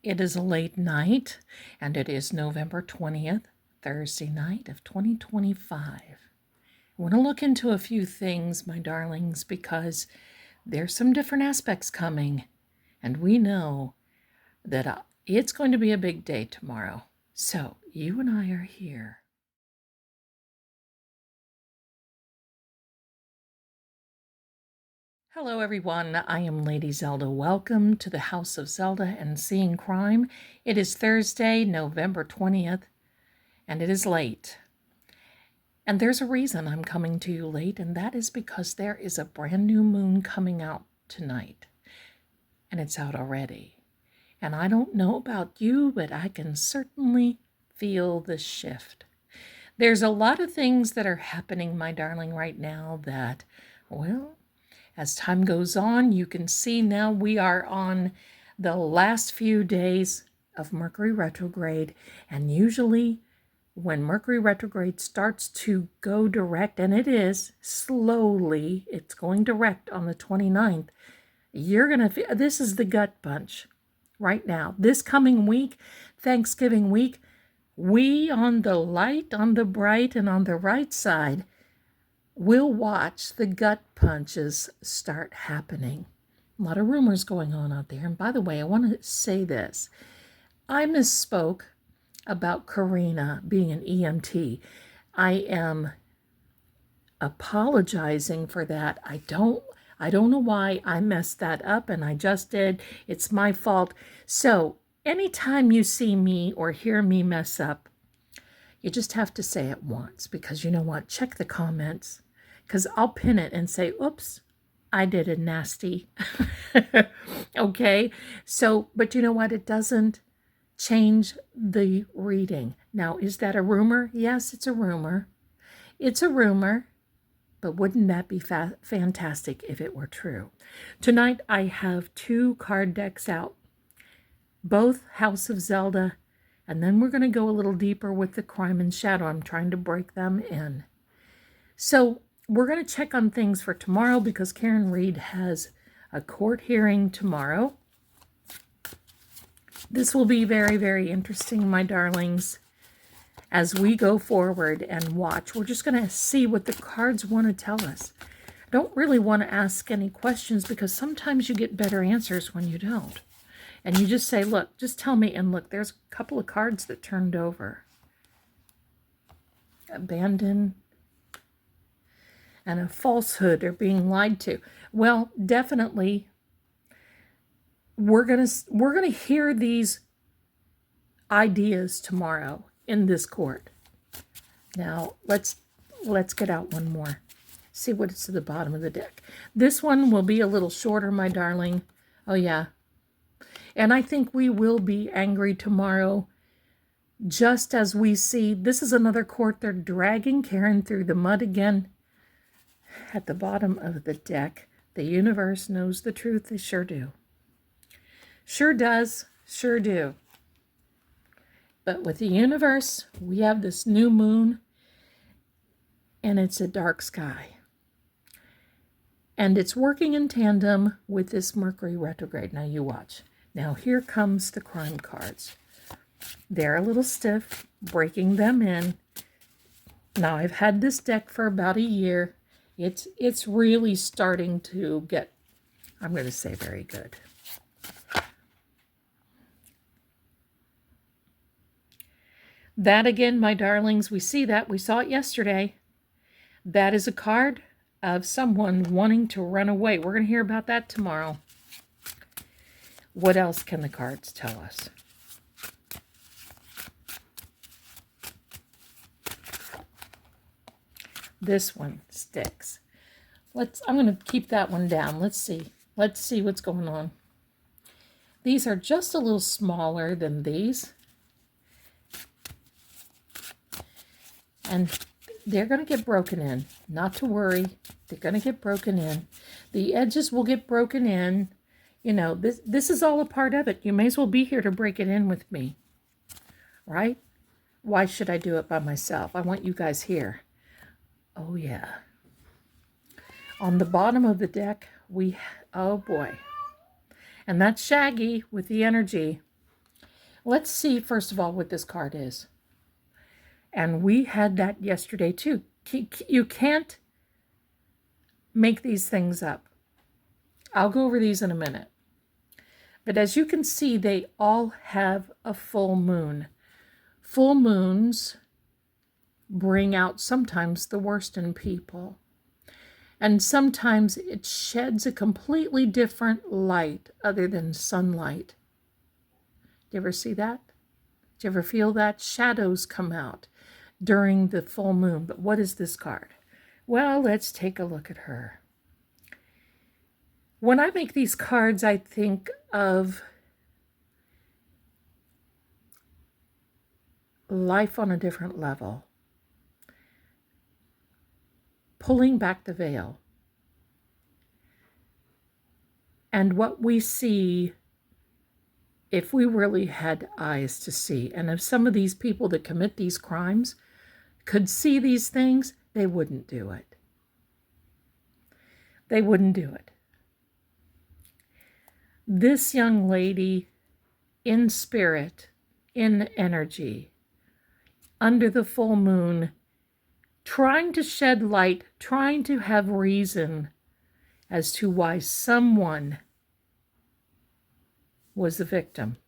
It is a late night, and it is November 20th, Thursday night of 2025. I want to look into a few things, my darlings, because there's some different aspects coming, and we know that it's going to be a big day tomorrow. So you and I are here. Hello, everyone. I am Lady Zelda. Welcome to the House of Zelda and Seeing Crime. It is Thursday, November 20th, and it is late. And there's a reason I'm coming to you late, and that is because there is a brand new moon coming out tonight. And it's out already. And I don't know about you, but I can certainly feel the shift. There's a lot of things that are happening, my darling, right now that, well, as time goes on, you can see now we are on the last few days of Mercury retrograde. And usually when Mercury retrograde starts to go direct, and it is slowly, it's going direct on the 29th, you're going to feel, this is the gut punch right now. This coming week, Thanksgiving week, we on the light, on the bright, and on the right side, we'll watch the gut punches start happening. A lot of rumors going on out there. And by the way, I want to say this. I misspoke about Karina being an EMT. I am apologizing for that. I don't know why I messed that up, and I just did. It's my fault. So anytime you see me or hear me mess up, you just have to say it once, because you know what? Check the comments, because I'll pin it and say, oops, I did a nasty. Okay? So, but you know what? It doesn't change the reading. Now, is that a rumor? Yes, it's a rumor. It's a rumor, but wouldn't that be fantastic if it were true? Tonight, I have 2 card decks out, both House of Zelda, and then we're going to go a little deeper with the Crime and Shadow. I'm trying to break them in. So we're going to check on things for tomorrow because Karen Reed has a court hearing tomorrow. This will be very, very interesting, my darlings, as we go forward and watch. We're just going to see what the cards want to tell us. I don't really want to ask any questions because sometimes you get better answers when you don't. And you just say, look, just tell me. And look, there's a couple of cards that turned over. Abandon and a falsehood, or being lied to. Well, definitely we're gonna hear these ideas tomorrow in this court. Now let's get out one more. See what it's to the bottom of the deck. This one will be a little shorter, my darling. Oh yeah. And I think we will be angry tomorrow, just as we see, this is another court. They're dragging Karen through the mud again. At the bottom of the deck, the universe knows the truth. They sure do. Sure does. Sure do. But with the universe, we have this new moon, and it's a dark sky. And it's working in tandem with this Mercury retrograde. Now you watch. Now here comes the crime cards. They're a little stiff, breaking them in. Now I've had this deck for about a year. It's really starting to get, I'm going to say, very good. That again, my darlings, we see that. We saw it yesterday. That is a card of someone wanting to run away. We're going to hear about that tomorrow. What else can the cards tell us? This one sticks. I'm going to keep that one down. Let's see what's going on. These are just a little smaller than these. And they're going to get broken in. Not to worry. They're going to get broken in. The edges will get broken in. You know, this is all a part of it. You may as well be here to break it in with me. Right? Why should I do it by myself? I want you guys here. Oh, yeah. On the bottom of the deck, oh boy. And that's Shaggy with the energy. Let's see, first of all, what this card is. And we had that yesterday, too. You can't make these things up. I'll go over these in a minute. But as you can see, they all have a full moon. Full moons bring out sometimes the worst in people. And sometimes it sheds a completely different light other than sunlight. Do you ever see that? Do you ever feel that? Shadows come out during the full moon. But what is this card? Well, let's take a look at her. When I make these cards, I think of life on a different level. Pulling back the veil. And what we see, if we really had eyes to see, and if some of these people that commit these crimes could see these things, they wouldn't do it. They wouldn't do it. This young lady, in spirit, in energy, under the full moon, trying to shed light, trying to have reason as to why someone was the victim.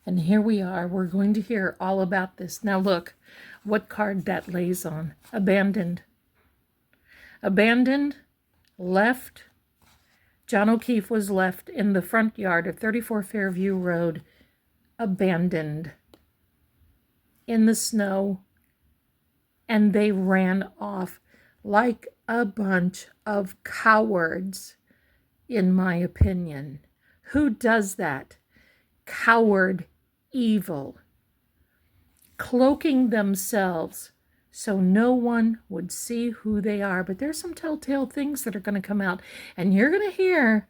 And here we are. We're going to hear all about this. Now look what card that lays on. Abandoned. Abandoned, left. John O'Keefe was left in the front yard of 34 Fairview Road, abandoned in the snow, and they ran off like a bunch of cowards, in my opinion. Who does that? Coward evil, cloaking themselves so no one would see who they are. But there's some telltale things that are going to come out, and you're going to hear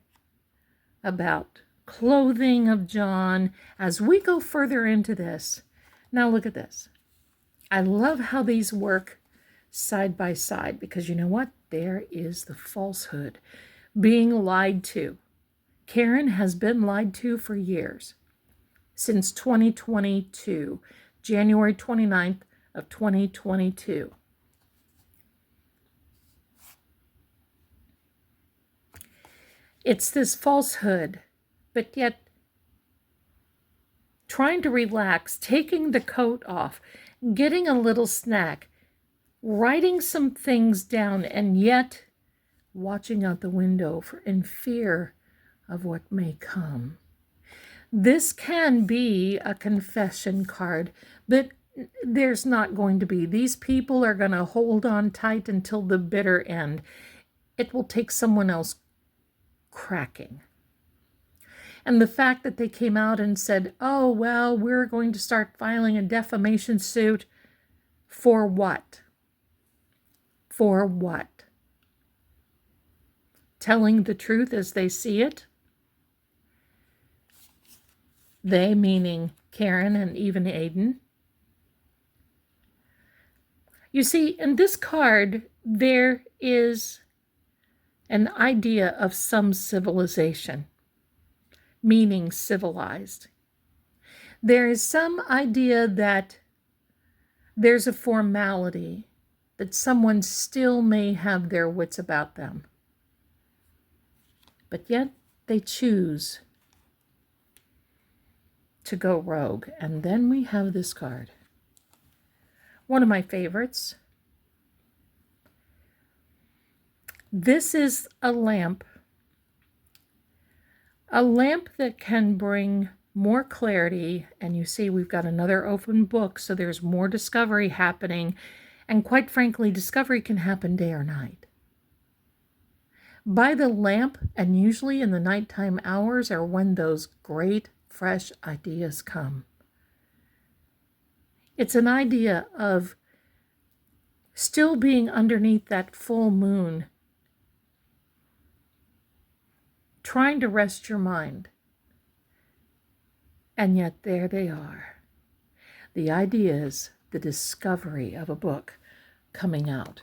about clothing of John as we go further into this. Now look at this. I love how these work side by side, because you know what? There is the falsehood, being lied to. Karen has been lied to for years. Since 2022, January 29th of 2022. It's this falsehood, but yet trying to relax, taking the coat off, getting a little snack, writing some things down, and yet watching out the window in fear of what may come. This can be a confession card, but there's not going to be. These people are going to hold on tight until the bitter end. It will take someone else cracking. And the fact that they came out and said, oh, well, we're going to start filing a defamation suit. For what? For what? Telling the truth as they see it? They meaning Karen and even Aiden. You see, in this card, there is an idea of some civilization, meaning civilized. There is some idea that there's a formality, that someone still may have their wits about them. But yet they choose to go rogue. And then we have this card. One of my favorites. This is a lamp. A lamp that can bring more clarity. And you see we've got another open book, so there's more discovery happening. And quite frankly, discovery can happen day or night. By the lamp, and usually in the nighttime hours, are when those great fresh ideas come. It's an idea of still being underneath that full moon, trying to rest your mind. And yet there they are. The idea is the discovery of a book coming out.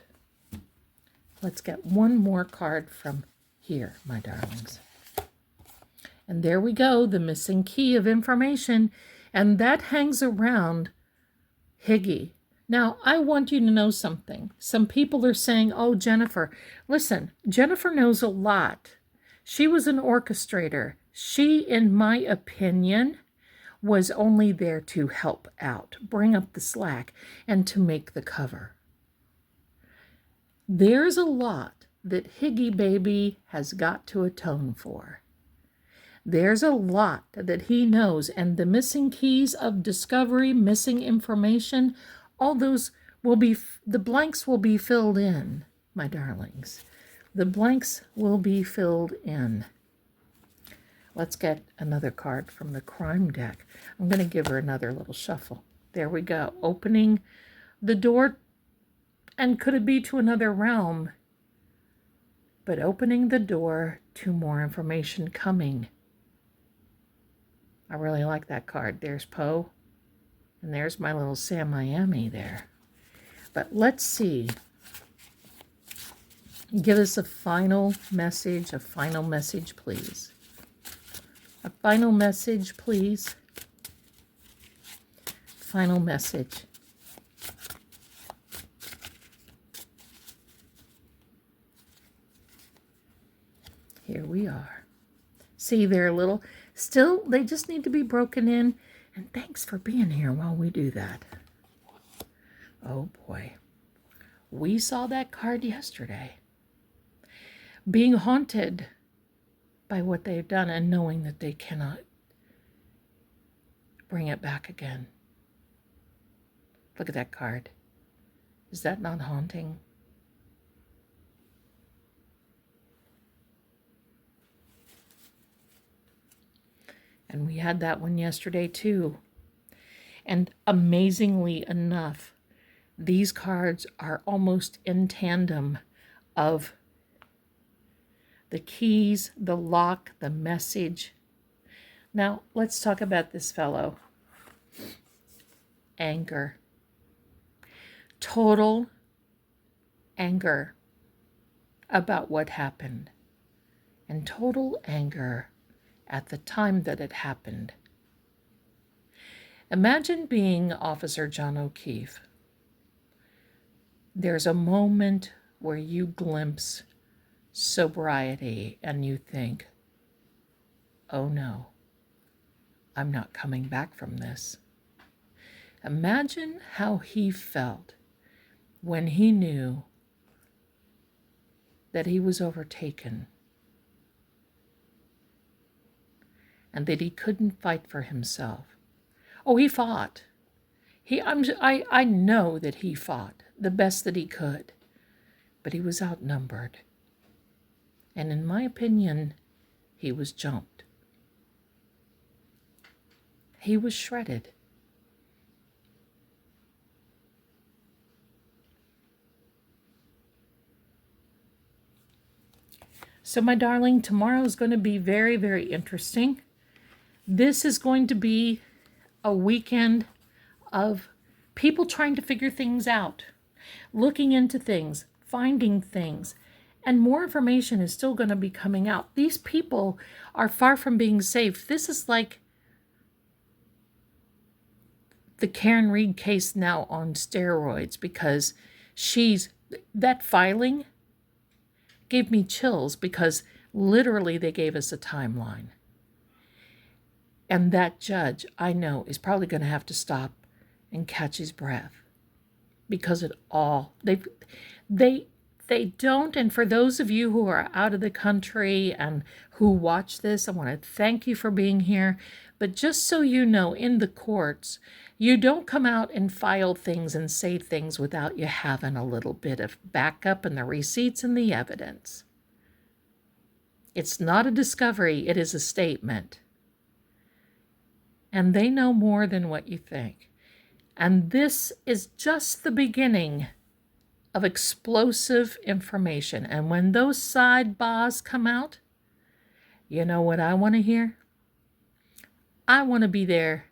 Let's get one more card from here, my darlings. And there we go, the missing key of information. And that hangs around Higgy. Now, I want you to know something. Some people are saying, oh, Jennifer. Listen, Jennifer knows a lot. She was an orchestrator. She, in my opinion, was only there to help out, bring up the slack, and to make the cover. There's a lot that Higgy Baby has got to atone for. There's a lot that he knows, and the missing keys of discovery, missing information, all those will be, the blanks will be filled in, my darlings. The blanks will be filled in. Let's get another card from the crime deck. I'm going to give her another little shuffle. There we go. Opening the door, and could it be to another realm? But opening the door to more information coming. I really like that card. There's Poe, and there's my little Sam Miami there. But let's see. Give us a final message, please. A final message, please. Final message. Here we are. See, they're a little, still, they just need to be broken in. And thanks for being here while we do that. Oh boy. We saw that card yesterday. Being haunted by what they've done and knowing that they cannot bring it back again. Look at that card. Is that not haunting? And we had that one yesterday too. And amazingly enough, these cards are almost in tandem of the keys, the lock, the message. Now, let's talk about this fellow. Anger. Total anger about what happened. And total anger at the time that it happened. Imagine being Officer John O'Keefe. There's a moment where you glimpse sobriety and you think, oh no, I'm not coming back from this. Imagine how he felt when he knew that he was overtaken and that he couldn't fight for himself. Oh, he fought. I know that he fought the best that he could, but he was outnumbered. And in my opinion, he was jumped. He was shredded. So, my darling, tomorrow is going to be very, very interesting. This is going to be a weekend of people trying to figure things out, looking into things, finding things, and more information is still going to be coming out. These people are far from being safe. This is like the Karen Reed case now on steroids, because that filing gave me chills, because literally they gave us a timeline. And that judge, I know, is probably going to have to stop and catch his breath, because it all, they don't. And for those of you who are out of the country and who watch this, I want to thank you for being here. But just so you know, in the courts, you don't come out and file things and say things without you having a little bit of backup and the receipts and the evidence. It's not a discovery, it is a statement. And they know more than what you think. And this is just the beginning of explosive information. And when those sidebars come out, you know what I want to hear? I want to be there.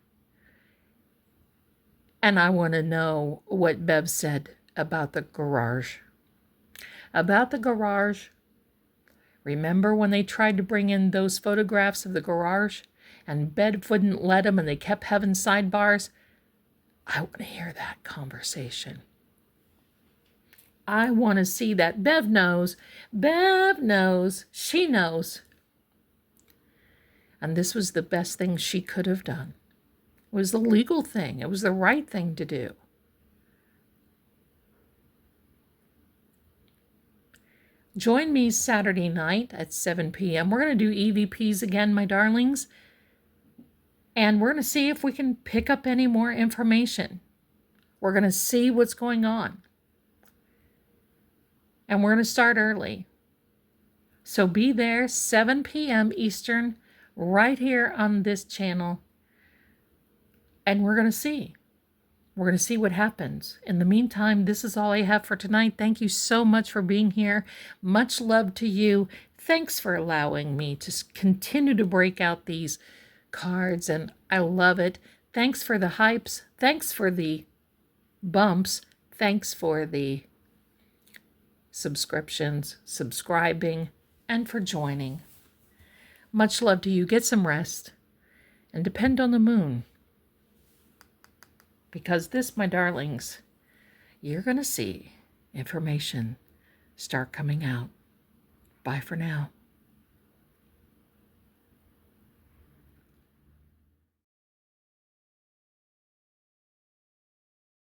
And I want to know what Bev said about the garage. about the garage. Remember when they tried to bring in those photographs of the garage and Bev wouldn't let them and they kept having sidebars? I want to hear that conversation. I want to see that. Bev knows. Bev knows. She knows. And this was the best thing she could have done. It was the legal thing. It was the right thing to do. Join me Saturday night at 7 p.m. We're going to do EVPs again, my darlings. And we're going to see if we can pick up any more information. We're going to see what's going on. And we're going to start early. So be there 7 p.m. Eastern, right here on this channel. And we're going to see. We're going to see what happens. In the meantime, this is all I have for tonight. Thank you so much for being here. Much love to you. Thanks for allowing me to continue to break out these cards, and I love it. Thanks for the hypes. Thanks for the bumps. Thanks for the subscriptions, subscribing, and for joining. Much love to you. Get some rest and depend on the moon. Because this, my darlings, you're going to see information start coming out. Bye for now.